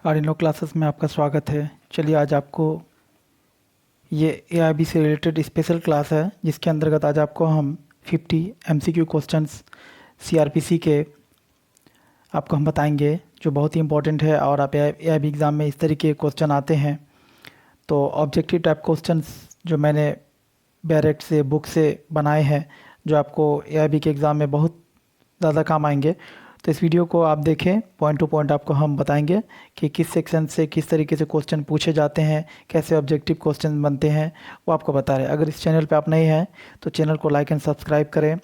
Arduino classes में आपका स्वागत है। चलिए आज आपको ये एआईबी से रिलेटेड स्पेशल क्लास है, जिसके अंतर्गत आज आपको हम 50 एमसीक्यू क्वेश्चंस सीआरपीसी के आपको हम बताएंगे, जो बहुत ही इंपॉर्टेंट है। और आप एआईबी एग्ज़ाम में इस तरीके के क्वेश्चन आते हैं, तो ऑब्जेक्टिव टाइप क्वेश्चंस जो मैंने डायरेक्ट से बुक से बनाए हैं, जो आपको एआईबी के एग्ज़ाम में बहुत ज़्यादा काम आएंगे। तो इस वीडियो को आप देखें, पॉइंट टू पॉइंट आपको हम बताएंगे कि किस सेक्शन से किस तरीके से क्वेश्चन पूछे जाते हैं, कैसे ऑब्जेक्टिव क्वेश्चन बनते हैं, वो आपको बता रहे हैं। अगर इस चैनल पे आप नए हैं तो चैनल को लाइक एंड सब्सक्राइब करें।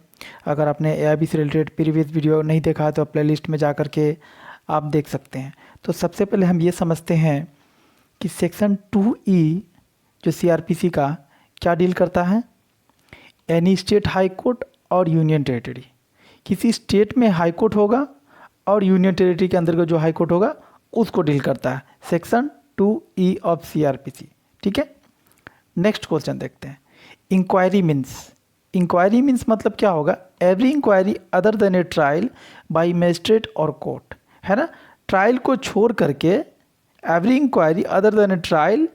अगर आपने एआईबी से रिलेटेड प्रीवियस वीडियो नहीं देखा है तो प्लेलिस्ट में जा कर के आप देख सकते हैं। तो सबसे पहले हम ये समझते हैं कि सेक्शन 2E जो सीआरपीसी का क्या डील करता है। एनी स्टेट हाई कोर्ट और यूनियन टेरिटरी, किसी स्टेट में हाई कोर्ट होगा और यूनियन टेरिटरी के अंदर का जो हाई कोर्ट होगा उसको डील करता है सेक्शन 2E ऑफ सीआरपीसी। ठीक है, नेक्स्ट क्वेश्चन देखते हैं। इंक्वायरी मीन्स मतलब क्या होगा? Every inquiry other than a trial by magistrate और कोर्ट, है ना। ट्रायल को छोड़ करके every inquiry other than a trial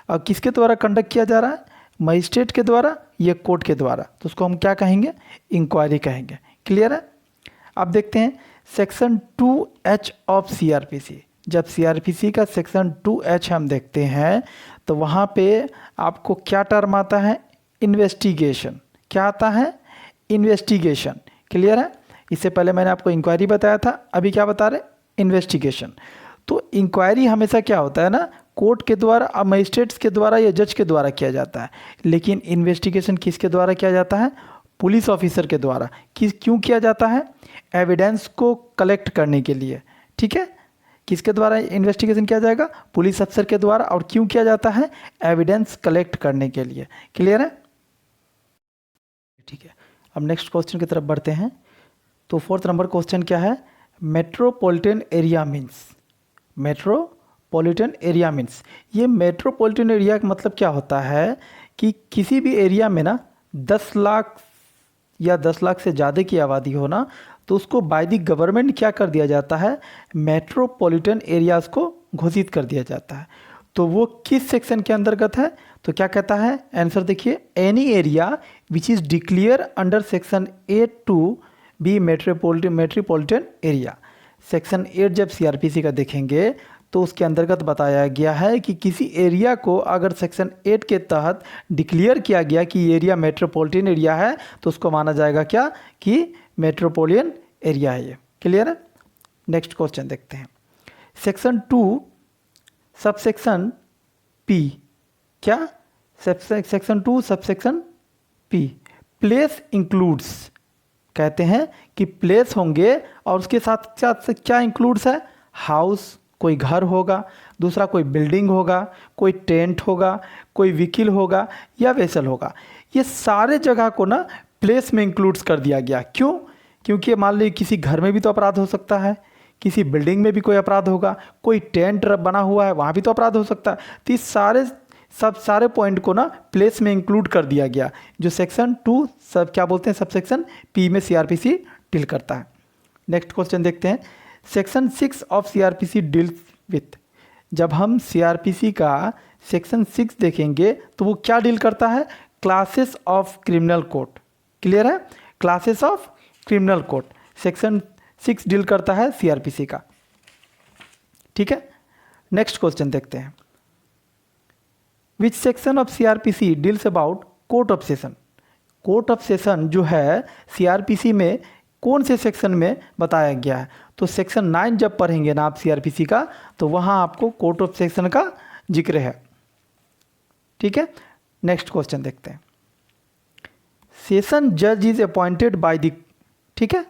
किसके द्वारा कंडक्ट किया जा रहा है? मजिस्ट्रेट के द्वारा या कोर्ट के द्वारा, तो उसको हम क्या कहेंगे? इंक्वायरी कहेंगे। क्लियर है। अब देखते हैं सेक्शन 2H ऑफ सीआरपीसी। जब सीआरपीसी का सेक्शन 2H हम देखते हैं तो वहाँ पे आपको क्या टर्म आता है? इन्वेस्टिगेशन। क्या आता है? इन्वेस्टिगेशन। क्लियर है। इससे पहले मैंने आपको इंक्वायरी बताया था, अभी क्या बता रहे? इन्वेस्टिगेशन। तो इंक्वायरी हमेशा क्या होता है ना, कोर्ट के द्वारा, मजिस्ट्रेट्स के द्वारा या जज के द्वारा किया जाता है। लेकिन इन्वेस्टिगेशन किसके द्वारा किया जाता है? पुलिस ऑफिसर के द्वारा। क्यों किया जाता है? एविडेंस को कलेक्ट करने के लिए। ठीक है, किसके द्वारा इन्वेस्टिगेशन किया जाएगा? पुलिस अफसर के द्वारा। और क्यों किया जाता है? एविडेंस कलेक्ट करने के लिए। क्लियर है। ठीक है, अब नेक्स्ट क्वेश्चन की तरफ बढ़ते हैं। तो 4th नंबर क्वेश्चन क्या है? Metropolitan area means. Metropolitan area means, ये मेट्रोपॉलिटन एरिया का मतलब क्या होता है कि किसी भी एरिया में ना 10 लाख या 10 लाख से ज़्यादा की आबादी हो ना, तो उसको बाय द गवर्नमेंट क्या कर दिया जाता है? मेट्रोपॉलिटन एरियाज़ को घोषित कर दिया जाता है। तो वो किस सेक्शन के अंतर्गत है? तो क्या कहता है आंसर? देखिए, any area which is declare under section 8 to be metropolitan area. Section 8 जब सीआरपीसी का देखेंगे तो उसके अंतर्गत बताया गया है कि किसी एरिया को अगर सेक्शन 8 के तहत डिक्लेयर किया गया कि ये एरिया मेट्रोपॉलिटन एरिया है, तो उसको माना जाएगा क्या? कि मेट्रोपॉलिटन एरिया है ये। क्लियर है। नेक्स्ट क्वेश्चन देखते हैं। Section 2 subsection P. क्या? Section 2 subsection P, place includes. कहते हैं कि प्लेस होंगे और उसके साथ साथ क्या इंक्लूड्स है? हाउस, कोई घर होगा, दूसरा कोई बिल्डिंग होगा, कोई टेंट होगा, कोई व्हीकल होगा या वेसल होगा। ये सारे जगह को ना प्लेस में इंक्लूड्स कर दिया गया। क्यों? क्योंकि मान लीजिए किसी घर में भी तो अपराध हो सकता है, किसी बिल्डिंग में भी कोई अपराध होगा, कोई टेंट बना हुआ है वहाँ भी तो अपराध हो सकता है। तो इस सारे पॉइंट को ना प्लेस में इंक्लूड कर दिया गया, जो सेक्शन 2 सब क्या बोलते हैं? सबसेक्शन पी में सीआरपीसी डील करता है। नेक्स्ट क्वेश्चन देखते हैं। Section 6 of CrPC deals with. जब हम सीआरपीसी का सेक्शन 6 देखेंगे तो वो क्या डील करता है? Classes of criminal code. Clear है। Classes of criminal code section 6 deal करता है सीआरपीसी का। ठीक है, नेक्स्ट क्वेश्चन देखते हैं। Which section of CrPC deals about court of session. Court of session जो है सीआरपीसी में कौन से सेक्शन में बताया गया है? तो सेक्शन 9 जब पढ़ेंगे ना आप सीआरपीसी का, तो वहाँ आपको कोर्ट ऑफ सेक्शन का जिक्र है। ठीक है, नेक्स्ट क्वेश्चन देखते हैं। सेशन जज इज अपॉइंटेड बाय द। ठीक है,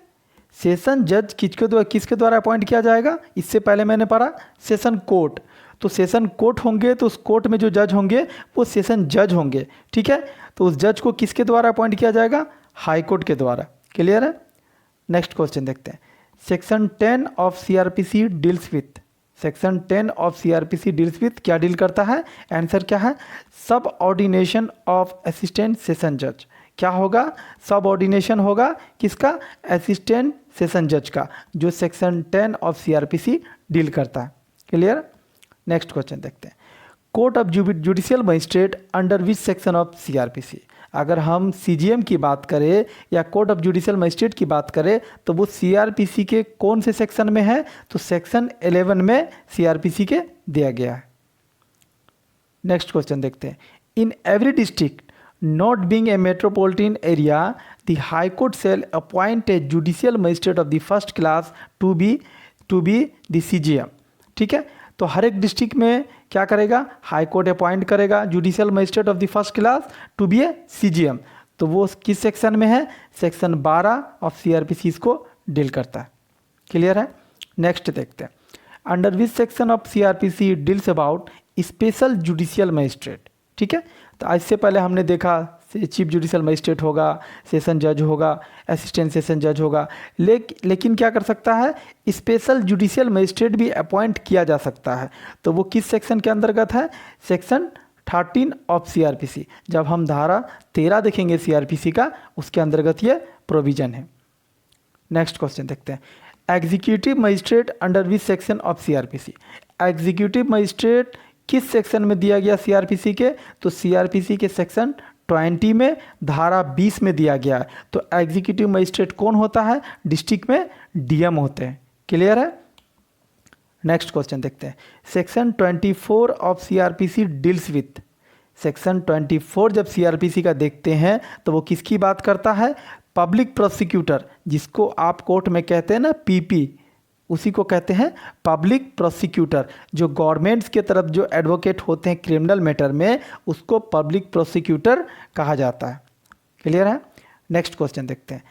सेशन जज किसके द्वारा अपॉइंट किया जाएगा? इससे पहले मैंने पढ़ा सेशन कोर्ट। तो सेशन कोर्ट होंगे तो उस कोर्ट में जो जज होंगे वो सेशन जज होंगे। ठीक है, तो उस जज को किसके द्वारा अपॉइंट किया जाएगा? हाई कोर्ट के द्वारा। क्लियर है। नेक्स्ट क्वेश्चन देखते हैं। Section 10 of CrPC deals with. Section 10 of CrPC deals with क्या डील करता है? आंसर क्या है? सब ऑर्डिनेशन ऑफ असिस्टेंट सेशन जज। क्या होगा? सब ऑर्डिनेशन होगा किसका? असिस्टेंट सेशन जज का, जो सेक्शन 10 ऑफ सीआरपीसी डील करता है। क्लियर। नेक्स्ट क्वेश्चन देखते हैं। Court of judicial magistrate under which section of CrPC. अगर हम सीजीएम की बात करें या कोर्ट ऑफ जुडिशियल मजिस्ट्रेट की बात करें तो वो सीआरपीसी के कौन से सेक्शन में है, तो सेक्शन 11 में सीआरपीसी के दिया गया है। नेक्स्ट क्वेश्चन देखते हैं। In every district not being a metropolitan area the high court shall appoint a judicial magistrate of the first class to be the CGM. ठीक है, तो हर एक डिस्ट्रिक्ट में क्या करेगा, हाई कोर्ट अपॉइंट करेगा judicial magistrate of the first class to be a CGM. तो वो किस सेक्शन में है, सेक्शन 12 ऑफ सीआरपीसी इसको डील करता है। क्लियर है। नेक्स्ट देखते हैं। Under which section of CrPC deals about special judicial magistrate. ठीक है, तो इससे पहले हमने देखा चीफ जुडिशियल मजिस्ट्रेट होगा, सेशन जज होगा, असिस्टेंट सेशन जज होगा, लेकिन क्या कर सकता है, स्पेशल जुडिशियल मजिस्ट्रेट भी अपॉइंट किया जा सकता है। तो वो किस सेक्शन के अंतर्गत है, सेक्शन 13 ऑफ सीआरपीसी। जब हम धारा 13 देखेंगे सीआरपीसी का, उसके अंतर्गत ये प्रोविजन है। नेक्स्ट क्वेश्चन देखते हैं। Executive magistrate under which section of CrPC. Executive magistrate किस सेक्शन में दिया गया सीआरपीसी के, तो सीआरपीसी के सेक्शन 20 में धारा 20 में दिया गया है। तो एग्जीक्यूटिव मजिस्ट्रेट कौन होता है, डिस्ट्रिक्ट में डीएम होते हैं। क्लियर है। नेक्स्ट क्वेश्चन देखते हैं। Section 24 of CrPC deals with. Section 24 जब सीआरपीसी का देखते हैं तो वो किसकी बात करता है, पब्लिक प्रोसिक्यूटर, जिसको आप कोर्ट में कहते हैं ना पीपी, उसी को कहते हैं पब्लिक प्रोसिक्यूटर। जो गवर्नमेंट्स के तरफ जो एडवोकेट होते हैं क्रिमिनल मैटर में, उसको पब्लिक प्रोसिक्यूटर कहा जाता है। क्लियर है। नेक्स्ट क्वेश्चन देखते हैं।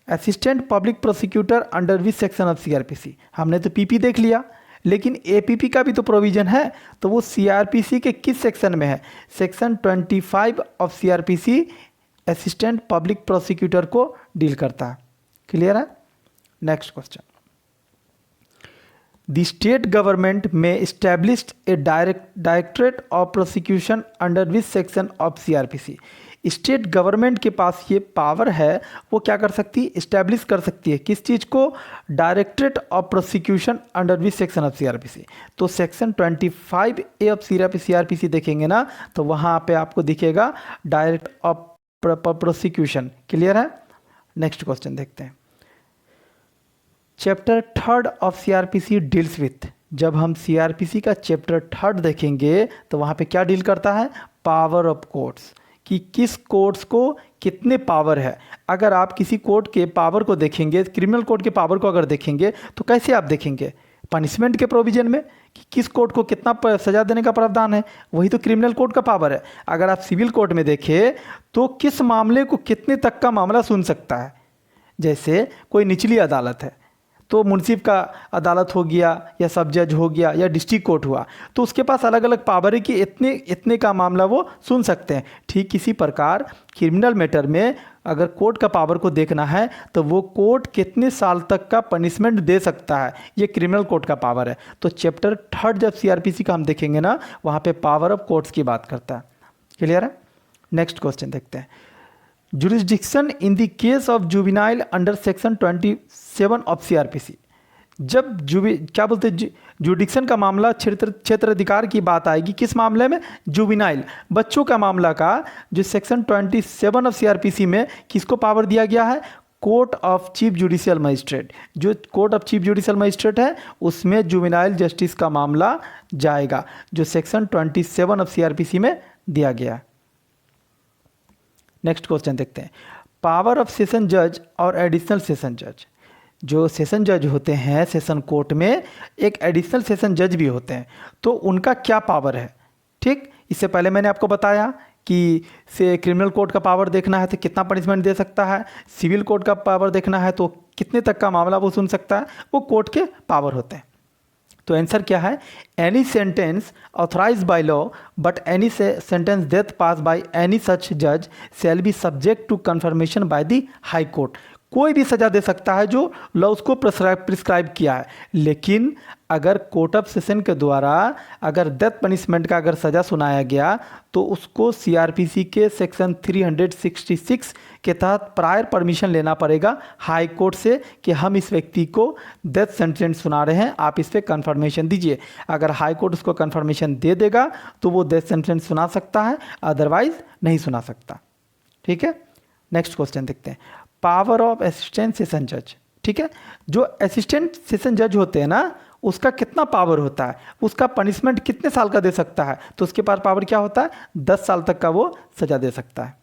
Assistant public prosecutor under which section of CrPC. हमने तो पीपी देख लिया, लेकिन एपीपी का भी तो प्रोविजन है, तो वो सीआरपीसी के किस सेक्शन में है, section 25 of CrPC assistant public prosecutor को डील करता है। क्लियर है। Next question. The state government may establish a directorate of prosecution under which section of CRPC। State government के पास ये पावर है, वो क्या कर सकती है, इस्टेब्लिश कर सकती है किस चीज़ को, directorate of prosecution under which section of CrPC. तो सेक्शन 25A ऑफ सीआरपीसी देखेंगे ना, तो वहाँ पे आपको दिखेगा डायरेक्ट ऑफ प्रोसिक्यूशन। क्लियर है। नेक्स्ट क्वेश्चन देखते हैं। Chapter 3 of CrPC deals with. जब हम सीआरपीसी का चैप्टर 3 देखेंगे तो वहाँ पे क्या डील करता है, पावर ऑफ कोर्ट्स, कि किस कोर्ट्स को कितने पावर है। अगर आप किसी कोर्ट के पावर को देखेंगे, क्रिमिनल कोर्ट के पावर को अगर देखेंगे तो कैसे आप देखेंगे, पनिशमेंट के प्रोविजन में, कि किस कोर्ट को कितना सजा देने का प्रावधान है, वही तो क्रिमिनल कोर्ट का पावर है। अगर आप सिविल कोर्ट में देखें तो किस मामले को कितने तक का मामला सुन सकता है। जैसे कोई निचली अदालत है तो मुंसिफ का अदालत हो गया, या सब जज हो गया, या डिस्ट्रिक्ट कोर्ट हुआ, तो उसके पास अलग अलग पावर है कि इतने का मामला वो सुन सकते हैं। ठीक इसी प्रकार क्रिमिनल मैटर में अगर कोर्ट का पावर को देखना है तो वो कोर्ट कितने साल तक का पनिशमेंट दे सकता है, ये क्रिमिनल कोर्ट का पावर है। तो चैप्टर 3 जब सीआरपीसी का हम देखेंगे ना, वहाँ पे पावर ऑफ कोर्ट्स की बात करता है। क्लियर है। नेक्स्ट क्वेश्चन देखते हैं। Jurisdiction in the case of juvenile under section 27 of CrPC. जब क्या बोलते हैं, जुडिक्शन का मामला, क्षेत्राधिकार की बात आएगी किस मामले में, जुवेनाइल, बच्चों का मामला का, जो सेक्शन 27 ऑफ सीआरपीसी में किसको पावर दिया गया है, court of chief judicial magistrate. जो court of chief judicial magistrate है उसमें जुवेनाइल जस्टिस का मामला जाएगा, जो सेक्शन 27 ऑफ सीआरपीसी में दिया गया है। नेक्स्ट क्वेश्चन देखते हैं। पावर ऑफ सेशन जज और एडिशनल सेशन जज। जो सेशन जज होते हैं सेशन कोर्ट में, एक एडिशनल सेशन जज भी होते हैं, तो उनका क्या पावर है। ठीक, इससे पहले मैंने आपको बताया कि से क्रिमिनल कोर्ट का पावर देखना है तो कितना पनिशमेंट दे सकता है, सिविल कोर्ट का पावर देखना है तो कितने तक का मामला वो सुन सकता है, वो कोर्ट के पावर होते हैं। तो आंसर क्या है, any sentence authorise by law but any sentence death pass by any such जज shall be subject to confirmation by the high court. कोई भी सज़ा दे सकता है जो लॉ उसको प्रिस्क्राइब किया है। लेकिन अगर कोर्ट ऑफ सेशन के द्वारा अगर डेथ पनिशमेंट का अगर सज़ा सुनाया गया तो उसको सीआरपीसी के सेक्शन 366 के तहत प्रायर परमिशन लेना पड़ेगा हाई कोर्ट से कि हम इस व्यक्ति को डेथ सेंटेंस सुना रहे हैं, आप इस पर कन्फर्मेशन दीजिए। अगर हाई कोर्ट उसको कन्फर्मेशन दे देगा तो वो डेथ सेंटेंस सुना सकता है, अदरवाइज नहीं सुना सकता। ठीक है, नेक्स्ट क्वेश्चन देखते हैं। पावर ऑफ असिस्टेंट सेशन जज। ठीक है, जो असिस्टेंट सेशन जज होते हैं ना उसका कितना पावर होता है, उसका पनिशमेंट कितने साल का दे सकता है, तो उसके पास पावर क्या होता है, 10 साल तक का वो सजा दे सकता है।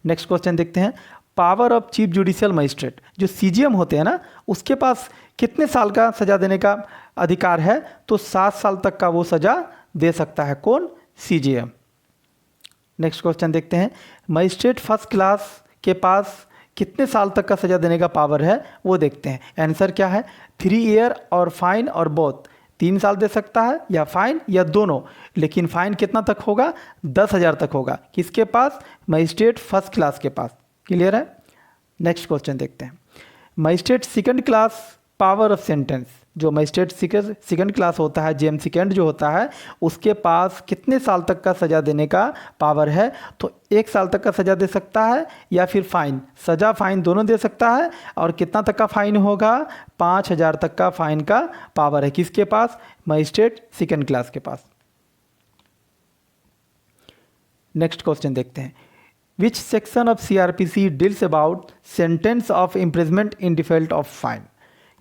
नेक्स्ट क्वेश्चन देखते हैं। Power of chief judicial magistrate, जो सीजीएम होते हैं ना उसके पास कितने साल का सजा देने का अधिकार है, तो 7 साल तक का वो सजा दे सकता है। कौन, सीजीएम। नेक्स्ट क्वेश्चन देखते हैं। मजिस्ट्रेट फर्स्ट क्लास के पास कितने साल तक का सजा देने का पावर है, वो देखते हैं। आंसर क्या है, 3 ईयर और फाइन और बोथ, 3 साल दे सकता है या फाइन या दोनों। लेकिन फाइन कितना तक होगा, 10,000 तक होगा। किसके पास, मजिस्ट्रेट फर्स्ट क्लास के पास। क्लियर है। नेक्स्ट क्वेश्चन देखते हैं। Magistrate second class power of sentence, जो मजिस्ट्रेट सेकंड क्लास होता है, जेएम सेकंड जो होता है, उसके पास कितने साल तक का सजा देने का पावर है, तो 1 साल तक का सजा दे सकता है या फिर फाइन, सजा फाइन दोनों दे सकता है। और कितना तक का फाइन होगा, 5,000 तक का फाइन का पावर है। किसके पास, मजिस्ट्रेट सेकंड क्लास के पास। नेक्स्ट क्वेश्चन देखते हैं। Which section of CrPC deals about sentence of imprisonment in default of fine.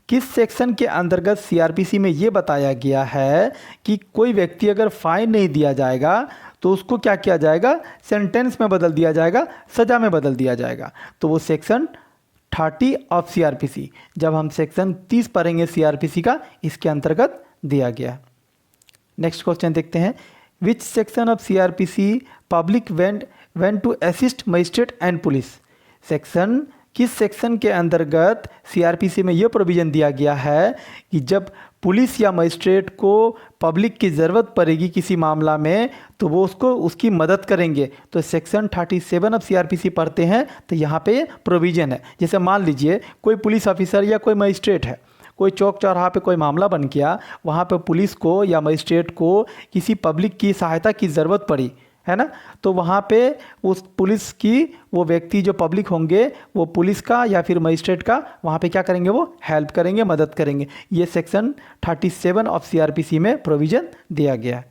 किस सेक्शन के अंतर्गत सीआरपीसी में ये बताया गया है कि कोई व्यक्ति अगर फाइन नहीं दिया जाएगा तो उसको क्या किया जाएगा, सेंटेंस में बदल दिया जाएगा, सजा में बदल दिया जाएगा। तो वो सेक्शन 30 ऑफ सीआरपीसी, जब हम सेक्शन 30 पढ़ेंगे सीआरपीसी का, इसके अंतर्गत दिया गया। नेक्स्ट क्वेश्चन देखते हैं। Which section of CrPC public went to assist magistrate and police. Section, किस सेक्शन के अंतर्गत सीआरपीसी में यह प्रोविज़न दिया गया है कि जब पुलिस या मजिस्ट्रेट को पब्लिक की ज़रूरत पड़ेगी किसी मामला में तो वो उसको उसकी मदद करेंगे। तो सेक्शन 37 ऑफ सीआरपीसी पढ़ते हैं तो यहाँ पे प्रोविज़न है। जैसे मान लीजिए कोई पुलिस ऑफिसर या कोई मजिस्ट्रेट है, कोई चौक चौराहा पे कोई मामला बन गया, वहाँ पे पुलिस को या मजिस्ट्रेट को किसी पब्लिक की सहायता की ज़रूरत पड़ी, है ना, तो वहाँ पे उस पुलिस की वो व्यक्ति जो पब्लिक होंगे वो पुलिस का या फिर मजिस्ट्रेट का वहाँ पे क्या करेंगे, वो हेल्प करेंगे, मदद करेंगे। ये सेक्शन 37 ऑफ सीआरपीसी में प्रोविज़न दिया गया है।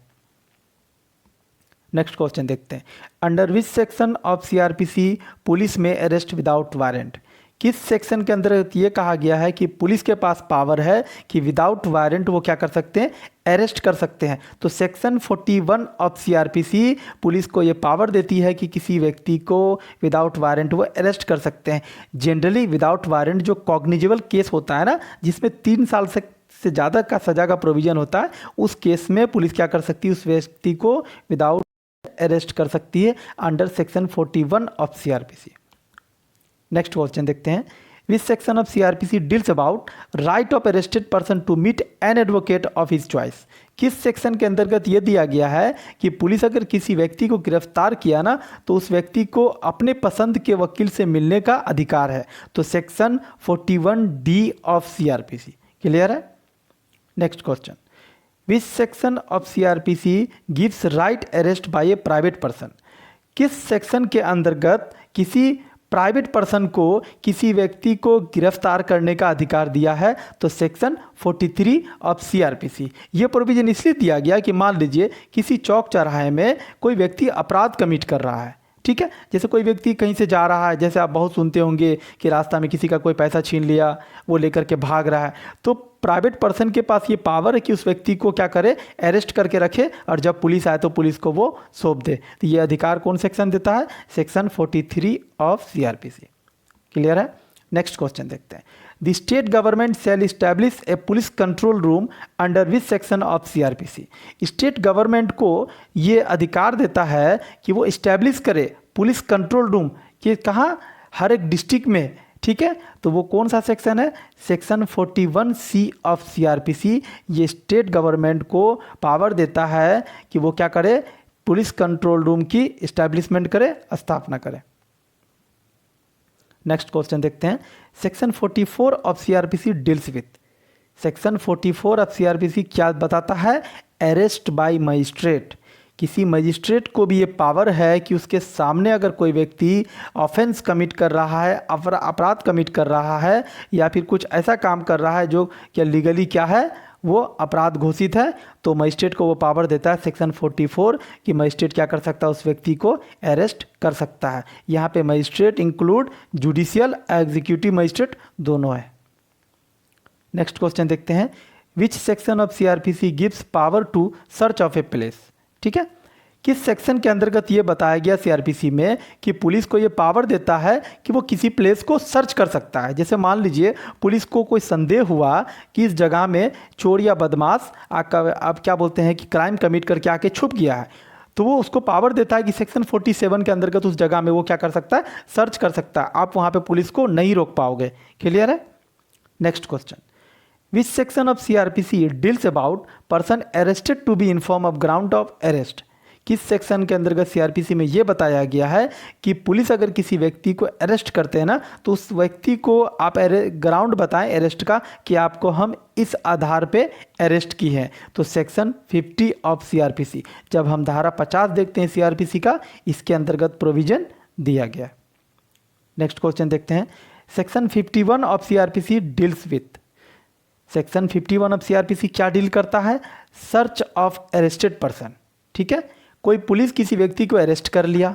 नेक्स्ट क्वेश्चन देखते हैं। Under which section of CrPC police में अरेस्ट विदाउट वारंट। किस सेक्शन के अंदर ये कहा गया है कि पुलिस के पास पावर है कि विदाउट वारंट वो क्या कर सकते हैं, अरेस्ट कर सकते हैं। तो सेक्शन 41 ऑफ सीआरपीसी पुलिस को ये पावर देती है कि किसी व्यक्ति को विदाउट वारंट वो अरेस्ट कर सकते हैं। जनरली विदाउट वारंट जो कॉग्निजेबल केस होता है ना, जिसमें 3 साल से ज़्यादा का सजा का प्रोविज़न होता है, उस केस में पुलिस क्या कर सकती है, उस व्यक्ति को विदाउट अरेस्ट कर सकती है under section 41 of CrPC. Next question देखते हैं। Which section of CrPC deals about right of arrested person to meet an advocate of his choice. किस सेक्शन के अंतर्गत यह दिया गया है कि पुलिस अगर किसी व्यक्ति को गिरफ्तार किया ना तो उस व्यक्ति को अपने पसंद के वकील से मिलने का अधिकार है। तो section 41D of CrPC. Clear है। Next question. Which section of CrPC gives right arrest by a private person. किस सेक्शन के अंतर्गत किसी प्राइवेट पर्सन को किसी व्यक्ति को गिरफ्तार करने का अधिकार दिया है, तो सेक्शन 43 ऑफ सीआरपीसी। ये प्रोविजन इसलिए दिया गया कि मान लीजिए किसी चौक चौराहे में कोई व्यक्ति अपराध कमिट कर रहा है, ठीक है, जैसे कोई व्यक्ति कहीं से जा रहा है, जैसे आप बहुत सुनते होंगे कि रास्ता में किसी का कोई पैसा छीन लिया, वो लेकर के भाग रहा है, तो प्राइवेट पर्सन के पास ये पावर है कि उस व्यक्ति को क्या करे, अरेस्ट करके रखे और जब पुलिस आए तो पुलिस को वो सौंप दे। तो ये अधिकार कौन सेक्शन देता है, सेक्शन 43 ऑफ सीआरपीसी। क्लियर है। नेक्स्ट क्वेश्चन देखते हैं। The state government shell establish A police control room under which section of CrPC. State government को ये अधिकार देता है कि वो इस्टेब्लिश करे पुलिस कंट्रोल रूम, कि कहाँ, हर एक डिस्ट्रिक्ट में, ठीक है, तो वो कौन सा सेक्शन है, सेक्शन 41C ऑफ सीआरपीसी। ये स्टेट गवर्नमेंट को पावर देता है कि वो क्या करे, पुलिस कंट्रोल रूम की इस्टेब्लिशमेंट करे, स्थापना करे। नेक्स्ट क्वेश्चन देखते हैं। Section 44 of CrPC deals with, section 44 of CrPC क्या बताता है? Arrest by magistrate. किसी मजिस्ट्रेट को भी ये पावर है कि उसके सामने अगर कोई व्यक्ति ऑफेंस कमिट कर रहा है, अपराध कमिट कर रहा है या फिर कुछ ऐसा काम कर रहा है जो क्या लीगली क्या है, वो अपराध घोषित है, तो मजिस्ट्रेट को वो पावर देता है सेक्शन 44 कि मजिस्ट्रेट क्या कर सकता है, उस व्यक्ति को अरेस्ट कर सकता है। यहाँ पे magistrate include judicial executive magistrate दोनों है। नेक्स्ट क्वेश्चन देखते हैं। Which section of CrPC gives power to search of a place. ठीक है, किस सेक्शन के अंतर्गत ये बताया गया सीआरपीसी में कि पुलिस को ये पावर देता है कि वो किसी प्लेस को सर्च कर सकता है। जैसे मान लीजिए पुलिस को कोई संदेह हुआ कि इस जगह में चोर या बदमाश आप क्या बोलते हैं कि क्राइम कमिट करके आके छुप गया है, तो वो उसको पावर देता है कि सेक्शन 47 के अंतर्गत उस जगह में वो क्या कर सकता है, सर्च कर सकता है। आप वहाँ पर पुलिस को नहीं रोक पाओगे। क्लियर है। Next question. Which section of CrPC deals about person arrested to be inform of ground of arrest. किस सेक्शन के अंतर्गत सीआरपीसी में यह बताया गया है कि पुलिस अगर किसी व्यक्ति को अरेस्ट करते हैं ना, तो उस व्यक्ति को आप ग्राउंड बताएं अरेस्ट का कि आपको हम इस आधार पे अरेस्ट की है। तो सेक्शन 50 ऑफ सीआरपीसी, जब हम धारा 50 देखते हैं सीआरपीसी का, इसके अंतर्गत प्रोविजन दिया गया। नेक्स्ट क्वेश्चन देखते हैं। Section 51 of CrPC deals with, section 51 of CrPC क्या डील करता है? Search of arrested person. ठीक है, कोई पुलिस किसी व्यक्ति को अरेस्ट कर लिया,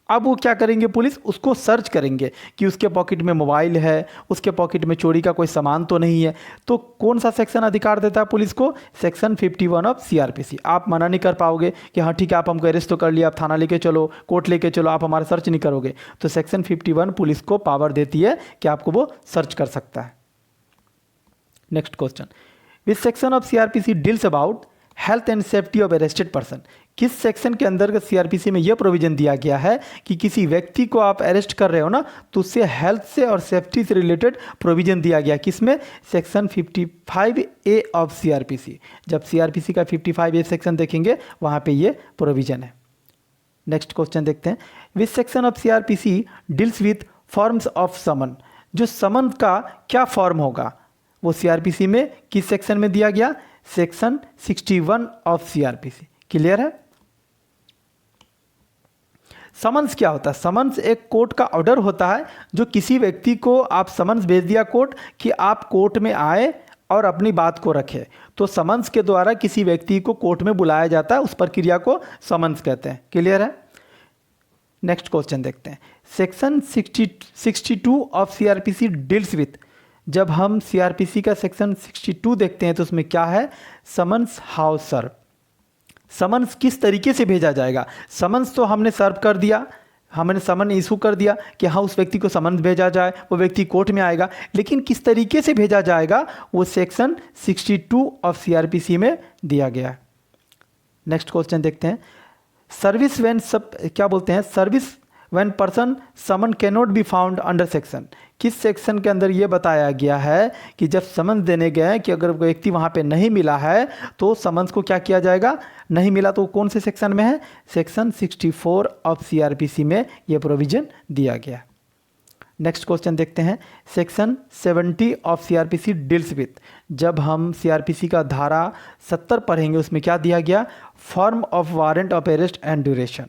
अब वो क्या करेंगे, पुलिस उसको सर्च करेंगे कि उसके पॉकेट में मोबाइल है, उसके पॉकेट में चोरी का कोई सामान तो नहीं है। तो कौन सा सेक्शन अधिकार देता है पुलिस को? Section 51 of CrPC. आप मना नहीं कर पाओगे कि हाँ ठीक है आप हमको अरेस्ट तो कर लिया, आप थाना लेके चलो, कोर्ट लेके चलो, आप हमारा सर्च नहीं करोगे। तो सेक्शन 51 पुलिस को पावर देती है कि आपको वो सर्च कर सकता है। Next question. Which section of CrPC deals about health and safety of arrested person. किस सेक्शन के अंतर्गत सीआरपीसी में यह प्रोविजन दिया गया है कि किसी व्यक्ति को आप अरेस्ट कर रहे हो ना, तो उससे हेल्थ से और सेफ्टी से रिलेटेड प्रोविजन दिया गया। किसमें? Section 55A of CrPC. जब सीआरपीसी का 55A सेक्शन देखेंगे वहाँ पे ये प्रोविजन है। नेक्स्ट क्वेश्चन देखते हैं। Which section of CrPC deals with forms of summon. जो समन का क्या फॉर्म होगा वो सीआरपीसी में किस सेक्शन में दिया गया? Section 61 of CrPC. क्लियर है। समन्स क्या होता है? समन्स एक कोर्ट का ऑर्डर होता है जो किसी व्यक्ति को आप समन्स भेज दिया कोर्ट कि आप कोर्ट में आए और अपनी बात को रखें, तो समन्स के द्वारा किसी व्यक्ति को कोर्ट में बुलाया जाता है, उस प्रक्रिया को समन्स कहते हैं। क्लियर है। नेक्स्ट क्वेश्चन देखते हैं। Section 62 of CrPC deals with, जब हम सीआरपीसी का सेक्शन 62 देखते हैं तो उसमें क्या है? Summons how serve. समन्स किस तरीके से भेजा जाएगा? समन्स तो हमने सर्व कर दिया, हमने समन इशू कर दिया कि हाँ उस व्यक्ति को समन्स भेजा जाए, वो व्यक्ति कोर्ट में आएगा, लेकिन किस तरीके से भेजा जाएगा वो सेक्शन 62 ऑफ सीआरपीसी में दिया गया है। नेक्स्ट क्वेश्चन देखते हैं। सर्विस व्हेन क्या बोलते हैं? Service when person someone can not be found under section. किस सेक्शन के अंदर ये बताया गया है कि जब समन्स देने गए कि अगर व्यक्ति वहाँ पे नहीं मिला है तो समन्स को क्या किया जाएगा? नहीं मिला तो कौन से सेक्शन में है? सेक्शन 64 ऑफ सीआरपीसी में ये प्रोविजन दिया गया। नेक्स्ट क्वेश्चन देखते हैं। Section 70 of CrPC deals with, जब हम सीआरपीसी का धारा 70 पढ़ेंगे उसमें क्या दिया गया? Form of warrant of arrest and duration.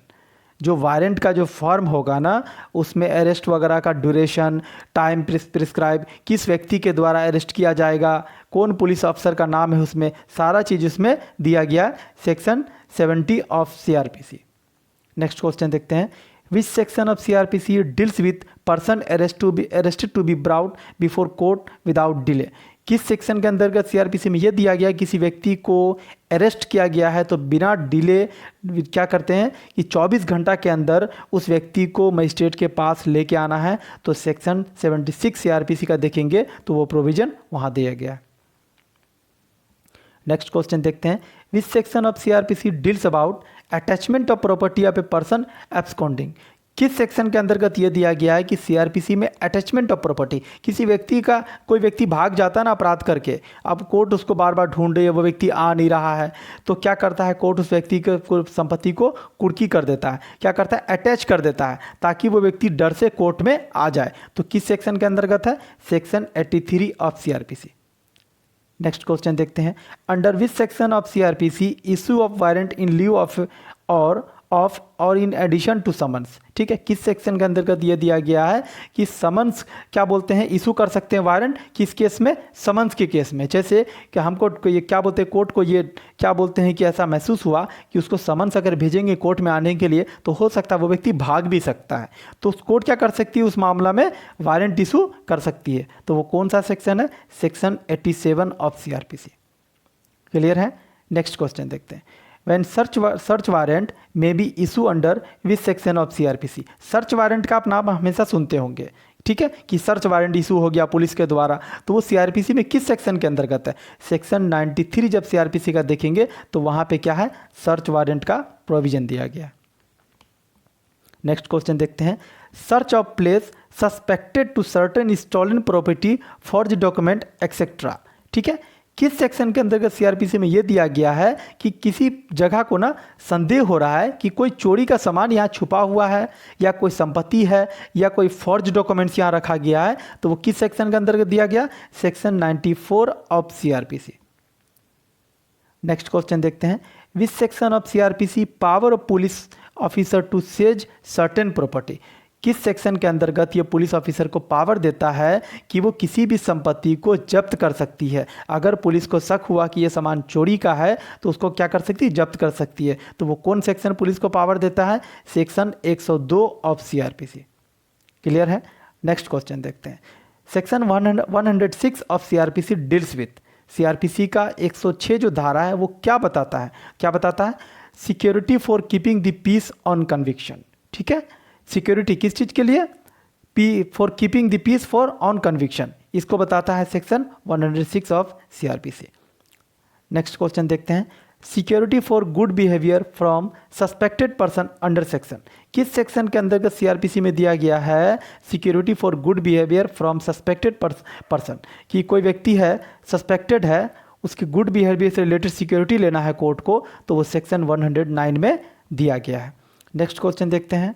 जो वारंट का जो फॉर्म होगा ना, उसमें अरेस्ट वगैरह का ड्यूरेशन, टाइम प्रिस्क्राइब, किस व्यक्ति के द्वारा अरेस्ट किया जाएगा, कौन पुलिस अफसर का नाम है, उसमें सारा चीज़ उसमें दिया गया section 70 of CrPC. Next question देखते हैं। Which section of CrPC deals with person arrested to be brought before court without delay. किस सेक्शन के अंतर्गत सीआरपीसी में यह दिया गया किसी व्यक्ति को अरेस्ट किया गया है तो बिना डिले क्या करते हैं कि 24 घंटा के अंदर उस व्यक्ति को मजिस्ट्रेट के पास लेके आना है। तो सेक्शन 76 सीआरपीसी का देखेंगे तो वो प्रोविजन वहाँ दिया गया। नेक्स्ट क्वेश्चन देखते हैं। Which section of CrPC deals about attachment of property of a person absconding. किस सेक्शन के अंतर्गत ये दिया गया है कि सीआरपीसी में अटैचमेंट ऑफ प्रॉपर्टी, किसी व्यक्ति का, कोई व्यक्ति भाग जाता है ना अपराध करके, अब कोर्ट उसको बार बार ढूंढ रही है, वो व्यक्ति आ नहीं रहा है, तो क्या करता है कोर्ट उस व्यक्ति को संपत्ति को कुर्की कर देता है, क्या करता है अटैच कर देता है, ताकि वो व्यक्ति डर से कोर्ट में आ जाए। तो किस सेक्शन के अंतर्गत है? Section 83 of CrPC. Next question देखते हैं, under which section of CrPC issue of warrant in leave और इन एडिशन टू समन्स। ठीक है, किस सेक्शन के अंतर्गत ये दिया गया है कि समन्स क्या बोलते हैं, इशू कर सकते हैं वारंट किस केस में? समन्स के केस में। जैसे कि हमको ये क्या बोलते हैं, कोर्ट को ये क्या बोलते हैं कि ऐसा महसूस हुआ कि उसको समन्स अगर भेजेंगे कोर्ट में आने के लिए तो हो सकता है वो व्यक्ति भाग भी सकता है, तो कोर्ट क्या कर सकती है उस मामला में? वारंट इशू कर सकती है। तो वो कौन सा सेक्शन है? Section 87 of CrPC. क्लियर है? नेक्स्ट क्वेश्चन देखते हैं, When search warrant may be issue under which section of CRPC। Search warrant का आप नाम हमेशा सुनते होंगे, ठीक है, कि सर्च वारंट इशू हो गया पुलिस के द्वारा, तो वो सीआरपीसी में किस सेक्शन के अंतर्गत है? सेक्शन 93 जब सीआरपीसी का देखेंगे तो वहां पे क्या है? सर्च वारंट का प्रोविजन दिया गया। नेक्स्ट क्वेश्चन देखते हैं, search of place suspected to certain stolen property forge document etcetera. ठीक है, किस सेक्शन के अंतर्गत सीआरपीसी में यह दिया गया है कि किसी जगह को ना संदेह हो रहा है कि कोई चोरी का सामान यहाँ छुपा हुआ है, या कोई संपत्ति है, या कोई फॉर्ज डॉक्यूमेंट्स यहाँ रखा गया है, तो वो किस सेक्शन के अंतर्गत दिया गया? Section 94 of CrPC. Next question देखते हैं, which section of CrPC power of police officer to seize certain property. किस सेक्शन के अंतर्गत ये पुलिस ऑफिसर को पावर देता है कि वो किसी भी संपत्ति को जब्त कर सकती है? अगर पुलिस को शक हुआ कि ये सामान चोरी का है तो उसको क्या कर सकती है? जब्त कर सकती है। तो वो कौन सेक्शन पुलिस को पावर देता है? Section 102 of CrPC. क्लियर है? नेक्स्ट क्वेश्चन देखते हैं, section 106 of CrPC deals with. CrPC का 106 जो धारा है वो क्या बताता है? क्या बताता है? Security for keeping the peace on conviction. ठीक है, सिक्योरिटी किस चीज़ के लिए? For keeping the peace for on conviction, इसको बताता है section 106 of CrPC. Next question देखते हैं, security for good behaviour from suspected person under section. किस सेक्शन के अंतर्गत सीआरपीसी में दिया गया है security for good behaviour from suspected person? कि कोई व्यक्ति है, सस्पेक्टेड है, उसकी गुड बिहेवियर से रिलेटेड सिक्योरिटी लेना है कोर्ट को, तो वो सेक्शन 109 में दिया गया है। नेक्स्ट क्वेश्चन देखते हैं,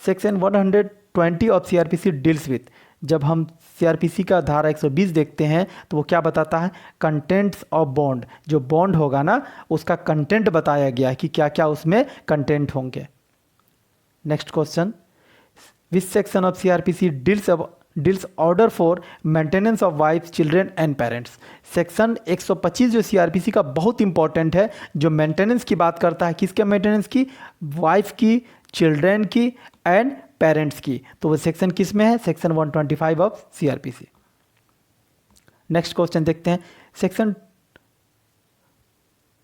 section 120 of CrPC deals with. जब हम सीआरपीसी का धारा 120 देखते हैं तो वो क्या बताता है? Contents of bond. जो बॉन्ड होगा ना उसका कंटेंट बताया गया है कि क्या क्या उसमें कंटेंट होंगे। Next question, which section of CrPC deals order for maintenance of wife children and parents. Section 125 जो सीआरपीसी का बहुत इंपॉर्टेंट है, जो मेंटेनेंस की बात करता है। किसके मेंटेनेंस की? वाइफ की, चिल्ड्रेन की एंड पेरेंट्स की। तो वो सेक्शन किस में है? Section 125 of CrPC. Next question देखते हैं, section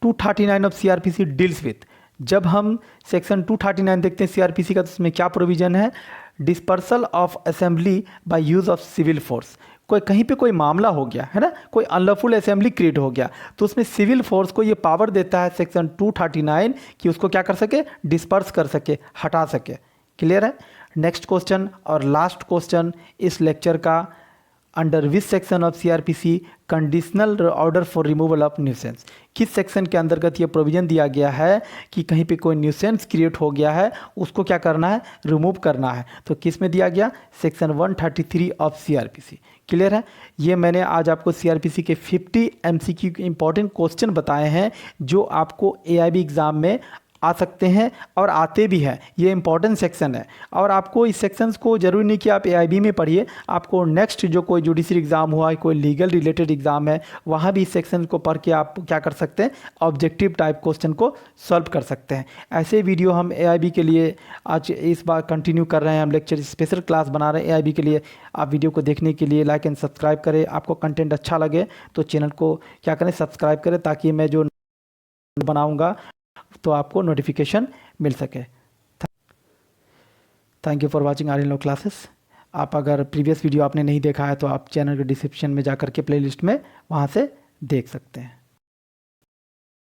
239 of CrPC deals with. जब हम सेक्शन 239 देखते हैं सीआरपीसी का तो उसमें क्या प्रोविजन है? Dispersal of assembly by use of civil force. कोई कहीं पे कोई मामला हो गया है ना, कोई अनलॉफुल असेंबली क्रिएट हो गया, तो उसमें सिविल फोर्स को ये पावर देता है सेक्शन 239 कि उसको क्या कर सके? डिस्पर्स कर सके, हटा सके। क्लियर है? नेक्स्ट क्वेश्चन और लास्ट क्वेश्चन इस लेक्चर का, under which section of CrPC conditional order for removal of nuisance. किस सेक्शन के अंतर्गत ये प्रोविजन दिया गया है कि कहीं पे कोई न्यूसेंस क्रिएट हो गया है उसको क्या करना है? रिमूव करना है। तो किस में दिया गया? Section 133 of CrPC. क्लियर है? ये मैंने आज आपको सीआरपीसी के 50 एमसीक्यू के इंपॉर्टेंट क्वेश्चन बताए हैं जो आपको एआईबी एग्ज़ाम में आ सकते हैं और आते भी हैं। ये इंपॉर्टेंट सेक्शन है और आपको इस सेक्शंस को जरूरी नहीं कि आप एआईबी में पढ़िए, आपको नेक्स्ट जो कोई जुडिशरी एग्ज़ाम हुआ, कोई लीगल रिलेटेड एग्ज़ाम है, वहाँ भी इस सेक्शन को पढ़ के आप क्या कर सकते हैं? ऑब्जेक्टिव टाइप क्वेश्चन को सॉल्व कर सकते हैं। ऐसे वीडियो हम एआईबी के लिए आज इस बार कंटिन्यू कर रहे हैं, हम लेक्चर स्पेशल क्लास बना रहे हैं एआईबी के लिए। आप वीडियो को देखने के लिए लाइक एंड सब्सक्राइब करें। आपको कंटेंट अच्छा लगे तो चैनल को क्या करें? सब्सक्राइब करें, ताकि मैं जो बनाऊँगा तो आपको नोटिफिकेशन मिल सके। Thank you for watching Aryan law classes. आप अगर प्रीवियस वीडियो आपने नहीं देखा है तो आप चैनल के डिस्क्रिप्शन में जाकर के प्लेलिस्ट में वहाँ से देख सकते हैं।